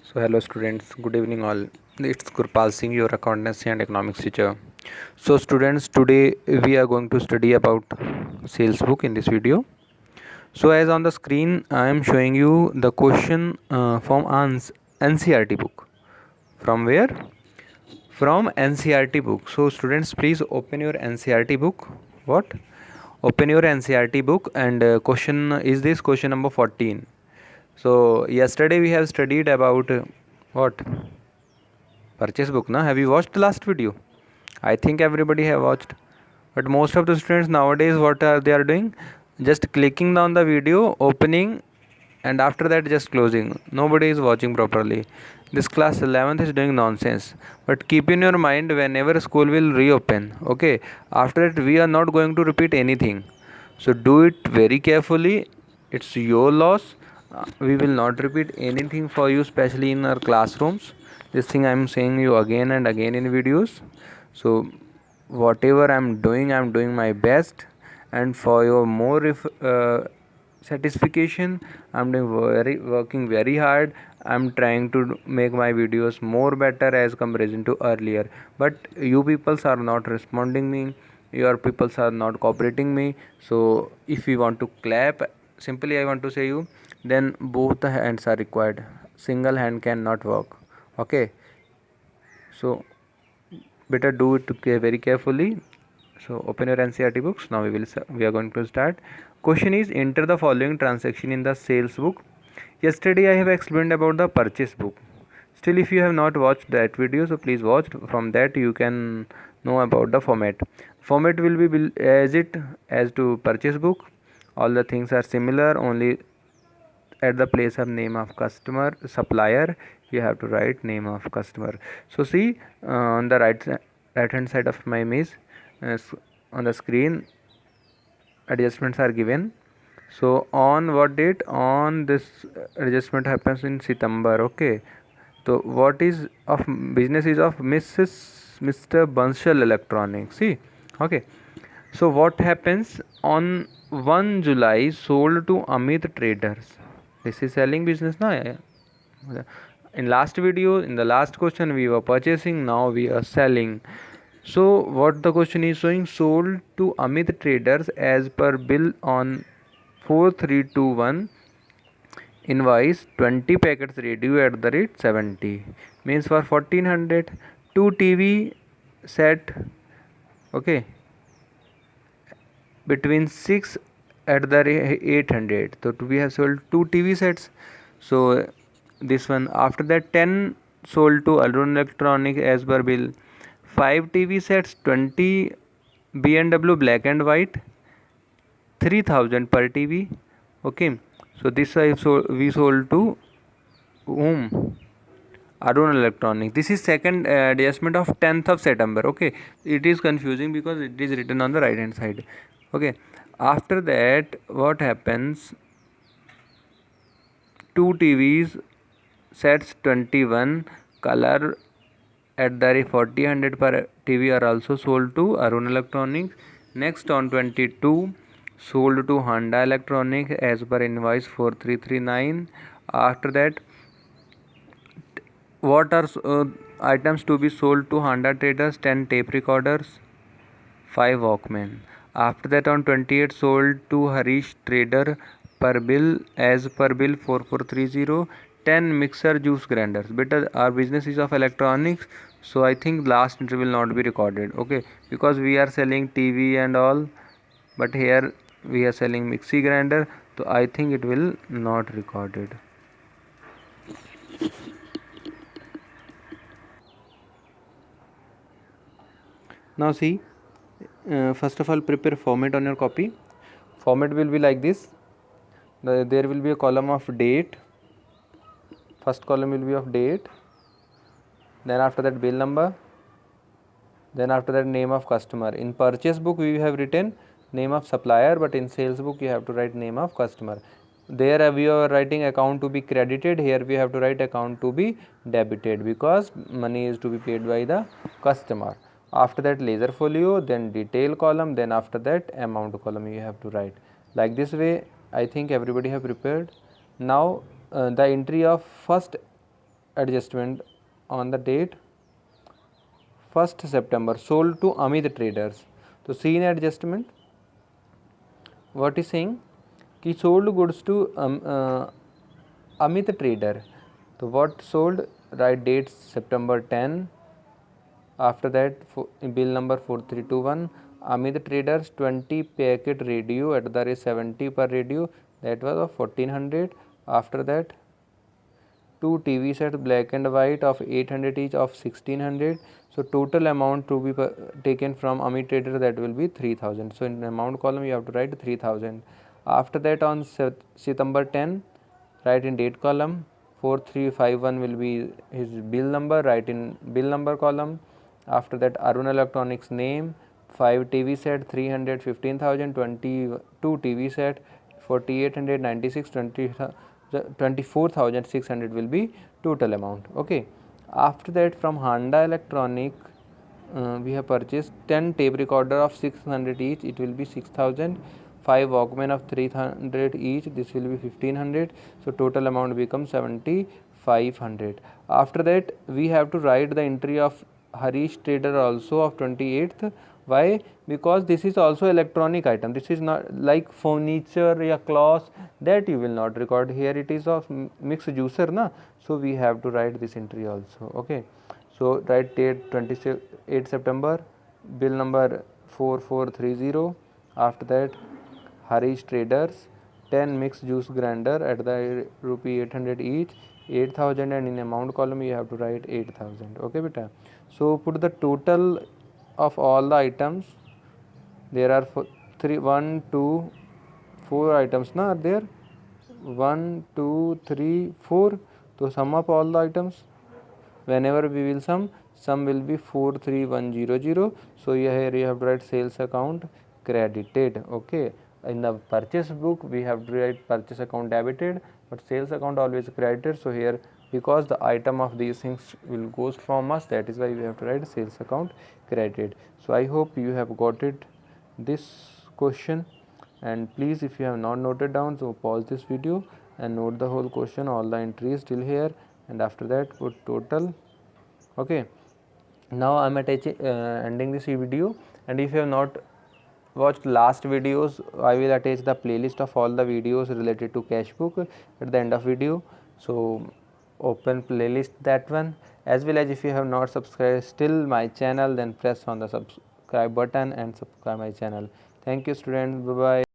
So hello students, good evening all. It's Gurpal Singh, your accountancy and economics teacher. So students, today we are going to study about sales book in this video. So as on the screen, I am showing you the question from NCRT book. From where? From NCRT book. So students, please open your NCRT book. What? Open your NCRT book and question is this question number 14. So yesterday we have studied about what? Purchase book, na? Have you watched the last video? I think everybody have watched. But most of the students nowadays, what are they are doing? Just clicking down the video, opening, and after that just closing. Nobody is watching properly. This class 11th is doing nonsense. But keep in your mind whenever school will reopen. Okay. After that we are not going to repeat anything. So do it very carefully. It's your loss. We will not repeat anything for you, especially in our classrooms. This thing I'm saying you again and again in videos. So whatever I'm doing my best, and for your more satisfaction, I'm doing working very hard. I'm trying to make my videos more better as comparison to earlier, but you peoples are not responding me, your peoples are not cooperating me. So if you want to clap, simply I want to say you, then both the hands are required. Single hand cannot work. Okay, so better do it very carefully. So open your NCRT books. Now we are going to start. Question is, enter the following transaction in the sales book. Yesterday I have explained about the purchase book. Still, if you have not watched that video, so please watch. From that you can know about the format. Format will be as it as to purchase book. All the things are similar, only at the place of name of customer supplier you have to write name of customer. So see, on the right hand side of my image, on the screen adjustments are given. So on what date? On this adjustment happens in September. Okay, so what is of business is of Mr. Bansal Electronics. See, okay. So what happens on 1 July sold to Amit Traders. This is selling business now. In last video, in the last question we were purchasing, now we are selling. So what the question is showing, sold to Amit Traders as per bill on 4321, invoice 20 packets radio at the rate 70, means for 1400, 2 TV set. Okay, between 6 at the rate 800, so we have sold 2 TV sets. So this one, after that 10 sold to Arun Electronic as per bill, 5 TV sets, 20 B&W black and white, 3000 per TV. Okay, so this we sold to whom? Arun Electronic. This is second adjustment of 10th of September. Okay, it is confusing because it is written on the right hand side. Okay, after that what happens? 2 TVs sets 21 color at the rate 4000 per TV are also sold to Arun Electronics. Next on 22 sold to Honda Electronics as per invoice 4339. After that, what are items to be sold to Honda Traders? 10 tape recorders, 5 Walkman. After that on 28 sold to Harish Trader per bill as per bill 4430, 10 mixer juice grinders. Better our business is of electronics, so I think last entry will not be recorded. Okay, because we are selling TV and all, but here we are selling mixie grinder, so I think it will not recorded. Now see, first of all prepare format on your copy. Format will be like this. There will be a column of date. First column will be of date, then after that bill number, then after that name of customer. In purchase book we have written name of supplier, but in sales book you have to write name of customer. There we are writing account to be credited, here we have to write account to be debited because money is to be paid by the customer. After that ledger folio, then detail column, then after that amount column you have to write. Like this way I think everybody have prepared. Now the entry of first adjustment on the date 1st September, sold to Amit traders. So scene adjustment, what is saying कि sold goods to Amit trader. So what sold, write date September 10. After that, bill number 4321, Amit traders 20 packet radio at the rate 70 per radio, that was of 1400. After that, 2 TV sets black and white of 800 each of 1600. So total amount to be taken from Amit trader, that will be 3000. So in the amount column you have to write 3000. After that, on September 10, write in date column 4351 will be his bill number, write in bill number column. After that, Arun Electronics name, 5 TV set 315,000, 22 TV set 4896, 24,600 will be total amount. Okay. After that, from Honda Electronic, we have purchased 10 tape recorder of 600 each, it will be 6000. 5 Walkman of 300 each, this will be 1500. So total amount becomes 7500. After that, we have to write the entry of Harish trader also of 28th. Why? Because this is also electronic item, this is not like furniture or cloth, that you will not record. Here it is of mixed juicer na, so we have to write this entry also. Okay, so write date 28 September, bill number 4430. After that, Harish traders 10 mixed juice grinder at the rupee 800 each, 8000, and in amount column you have to write 8000. Okay beta. So put the total of all the items. There are 1 2 4 items na, are there 1 2 3 4. So sum up all the items. Whenever we will sum will be 43100. So here you have to write sales account credited. Okay, in the purchase book we have to write purchase account debited, but sales account always credited. So here, because the item of these things will goes from us, that is why we have to write sales account credited. So I hope you have got it, this question, and please, if you have not noted down, so pause this video and note the whole question, all the entries till here, and after that put total. Okay, now I am ending this video, and if you have not watched last videos, I will attach the playlist of all the videos related to cashbook at the end of video. So open playlist, that one, as well as if you have not subscribed still my channel, then press on the subscribe button and subscribe my channel. Thank you students, bye bye.